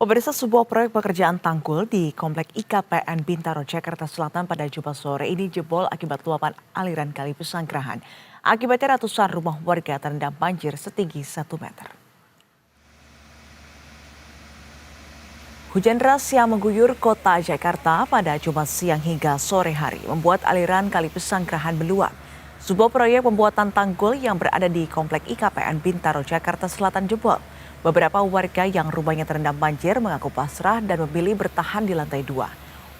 Pemirsa, sebuah proyek pekerjaan tanggul di Komplek IKPN Bintaro, Jakarta Selatan pada Jumat sore ini jebol akibat luapan aliran Kali Pesanggerahan. Akibatnya ratusan rumah warga terendam banjir setinggi 1 meter. Hujan deras yang mengguyur kota Jakarta pada Jumat siang hingga sore hari membuat aliran Kali Pesanggerahan meluap. Sebuah proyek pembuatan tanggul yang berada di Komplek IKPN Bintaro, Jakarta Selatan jebol. Beberapa warga yang rumahnya terendam banjir mengaku pasrah dan memilih bertahan di lantai 2.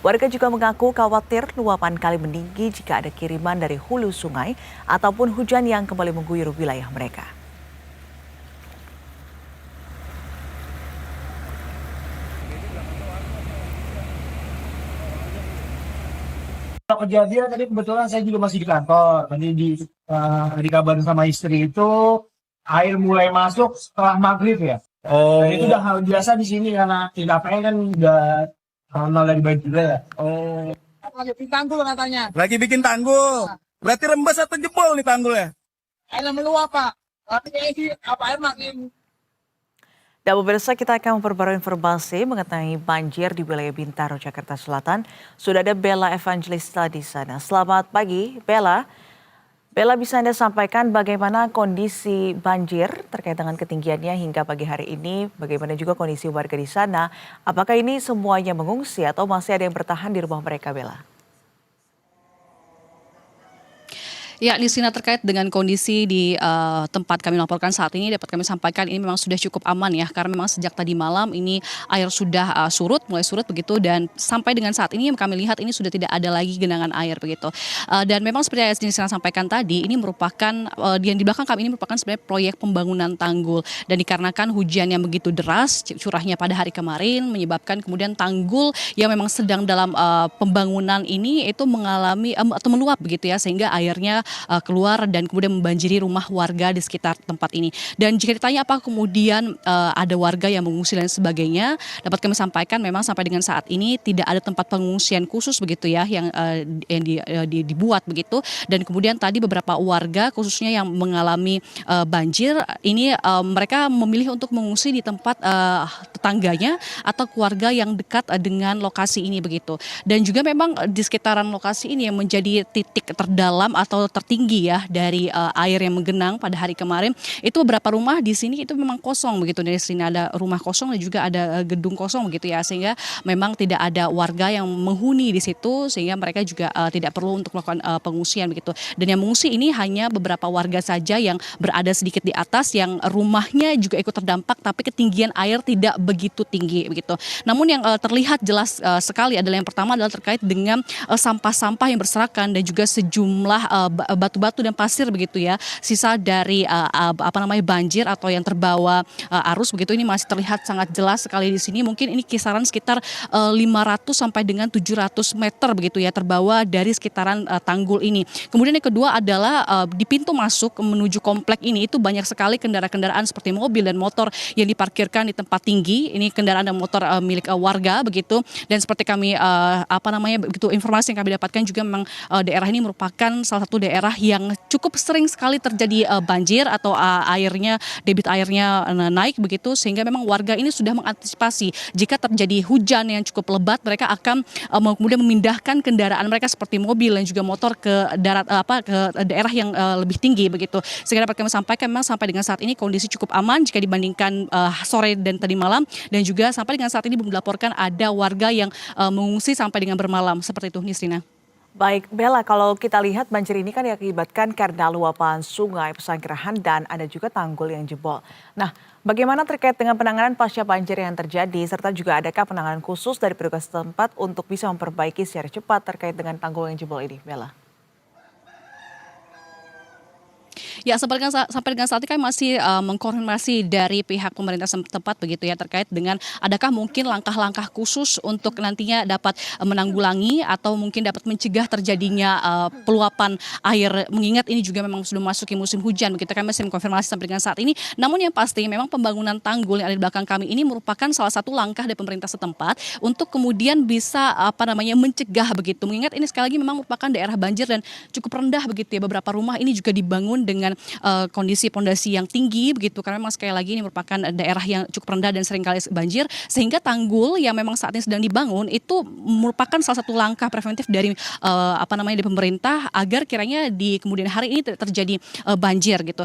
Warga juga mengaku khawatir luapan kali meninggi jika ada kiriman dari hulu sungai ataupun hujan yang kembali mengguyur wilayah mereka. Kejadian tadi kebetulan saya juga masih di kantor. Tadi dikabarin sama istri itu air mulai masuk setelah maghrib ya. Oh, Dan itu udah hal biasa di sini karena IKPN kan udah terkenal dari baik juga ya. oh, Lagi tanggul katanya. lagi bikin tanggul. Berarti rembes atau jebol nih tanggulnya? Air meluap Pak. Tapi kayaknya sih apa air makin. Dan pemirsa, kita akan memperbarui informasi mengenai banjir di wilayah Bintaro, Jakarta Selatan. Sudah ada Bella Evangelista di sana. Selamat pagi, Bella. Bella, bisa Anda sampaikan bagaimana kondisi banjir terkait dengan ketinggiannya hingga pagi hari ini? Bagaimana juga kondisi warga di sana? Apakah ini semuanya mengungsi atau masih ada yang bertahan di rumah mereka, Bella? Ya, Lisina, terkait dengan kondisi di tempat kami melaporkan saat ini dapat kami sampaikan ini memang sudah cukup aman ya, karena memang sejak tadi malam ini air sudah mulai surut begitu, dan sampai dengan saat ini yang kami lihat ini sudah tidak ada lagi genangan air begitu. Dan memang seperti yang Lisina sampaikan tadi, ini merupakan yang di belakang kami ini merupakan sebenarnya proyek pembangunan tanggul, dan dikarenakan hujan yang begitu deras curahnya pada hari kemarin menyebabkan kemudian tanggul yang memang sedang dalam pembangunan ini itu mengalami atau meluap begitu ya, sehingga airnya keluar dan kemudian membanjiri rumah warga di sekitar tempat ini. Dan jika ditanya apa kemudian ada warga yang mengungsi dan sebagainya, dapat kami sampaikan memang sampai dengan saat ini tidak ada tempat pengungsian khusus begitu ya yang dibuat begitu. Dan kemudian tadi beberapa warga khususnya yang mengalami banjir ini mereka memilih untuk mengungsi di tempat tetangganya atau keluarga yang dekat dengan lokasi ini begitu. Dan juga memang di sekitaran lokasi ini yang menjadi titik terdalam atau tertinggi ya dari air yang menggenang pada hari kemarin, itu beberapa rumah di sini itu memang kosong begitu. Dari sini ada rumah kosong dan juga ada gedung kosong begitu ya, sehingga memang tidak ada warga yang menghuni di situ, sehingga mereka juga tidak perlu untuk melakukan pengungsian begitu. Dan yang mengungsi ini hanya beberapa warga saja yang berada sedikit di atas, yang rumahnya juga ikut terdampak tapi ketinggian air tidak begitu tinggi begitu. Namun yang terlihat jelas sekali adalah yang pertama adalah terkait dengan sampah-sampah yang berserakan dan juga sejumlah batu-batu dan pasir begitu ya, sisa dari banjir atau yang terbawa arus begitu, ini masih terlihat sangat jelas sekali di sini. Mungkin ini kisaran sekitar 500 sampai dengan 700 meter begitu ya, terbawa dari sekitaran tanggul ini. Kemudian yang kedua adalah di pintu masuk menuju komplek ini itu banyak sekali kendaraan-kendaraan seperti mobil dan motor yang diparkirkan di tempat tinggi. Ini kendaraan dan motor milik warga begitu. Dan seperti kami begitu informasi yang kami dapatkan juga memang daerah ini merupakan salah satu daerah yang cukup sering sekali terjadi banjir atau debit airnya naik begitu, sehingga memang warga ini sudah mengantisipasi jika terjadi hujan yang cukup lebat, mereka akan kemudian memindahkan kendaraan mereka seperti mobil dan juga motor ke daerah yang lebih tinggi begitu. Sehingga dapat kami sampaikan memang sampai dengan saat ini kondisi cukup aman jika dibandingkan sore dan tadi malam, dan juga sampai dengan saat ini belum dilaporkan ada warga yang mengungsi sampai dengan bermalam seperti itu, Nisrina. Baik, Bella, kalau kita lihat banjir ini kan diakibatkan karena luapan sungai Pesanggerahan dan ada juga tanggul yang jebol. Nah, bagaimana terkait dengan penanganan pasca banjir yang terjadi, serta juga adakah penanganan khusus dari petugas setempat untuk bisa memperbaiki secara cepat terkait dengan tanggul yang jebol ini, Bella? Ya, sampai dengan saat ini kami masih mengkonfirmasi dari pihak pemerintah setempat begitu ya, terkait dengan adakah mungkin langkah-langkah khusus untuk nantinya dapat menanggulangi atau mungkin dapat mencegah terjadinya peluapan air, mengingat ini juga memang sudah memasuki musim hujan begitu. Kami masih mengkonfirmasi sampai dengan saat ini. Namun yang pasti memang pembangunan tanggul yang ada di belakang kami ini merupakan salah satu langkah dari pemerintah setempat untuk kemudian bisa mencegah begitu. Mengingat ini sekali lagi memang merupakan daerah banjir dan cukup rendah begitu ya. Beberapa rumah ini juga dibangun dengan dengan kondisi pondasi yang tinggi begitu, karena memang sekali lagi ini merupakan daerah yang cukup rendah dan seringkali banjir, sehingga tanggul yang memang saat ini sedang dibangun itu merupakan salah satu langkah preventif dari dari pemerintah agar kiranya di kemudian hari ini tidak terjadi banjir gitu.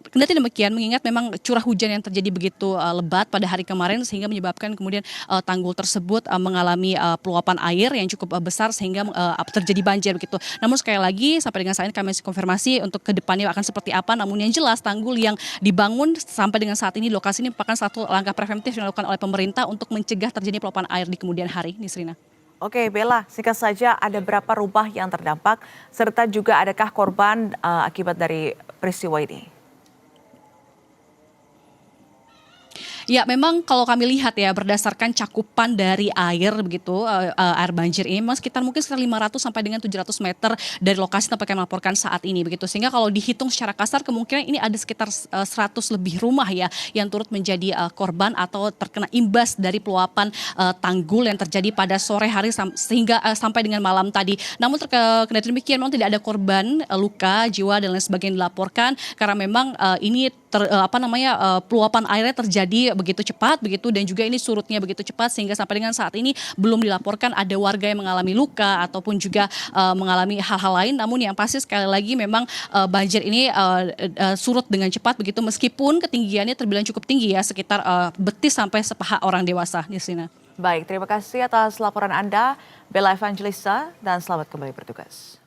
Kendati demikian, mengingat memang curah hujan yang terjadi begitu lebat pada hari kemarin sehingga menyebabkan kemudian tanggul tersebut mengalami peluapan air yang cukup besar sehingga terjadi banjir begitu. Namun sekali lagi sampai dengan saat ini kami masih konfirmasi untuk kedepannya akan seperti apa. Namun yang jelas tanggul yang dibangun sampai dengan saat ini lokasi ini merupakan satu langkah preventif yang dilakukan oleh pemerintah untuk mencegah terjadi peluapan air di kemudian hari. Nisrina. Oke, Bella, singkat saja ada berapa rumah yang terdampak serta juga adakah korban akibat dari peristiwa ini? Ya, memang kalau kami lihat ya berdasarkan cakupan dari air begitu, air banjir ini memang sekitar 500 sampai dengan 700 meter dari lokasi tempat kami melaporkan saat ini begitu. Sehingga kalau dihitung secara kasar kemungkinan ini ada sekitar 100 lebih rumah ya yang turut menjadi korban atau terkena imbas dari peluapan tanggul yang terjadi pada sore hari sehingga sampai dengan malam tadi. Namun kendati demikian memang tidak ada korban luka, jiwa dan lain sebagainya dilaporkan karena memang ini peluapan airnya terjadi begitu cepat begitu dan juga ini surutnya begitu cepat sehingga sampai dengan saat ini belum dilaporkan ada warga yang mengalami luka ataupun juga mengalami hal-hal lain. Namun yang pasti sekali lagi memang banjir ini surut dengan cepat begitu meskipun ketinggiannya terbilang cukup tinggi ya sekitar betis sampai sepaha orang dewasa. Nisrina. Baik, terima kasih atas laporan Anda, Bella Evangelista, dan selamat kembali bertugas.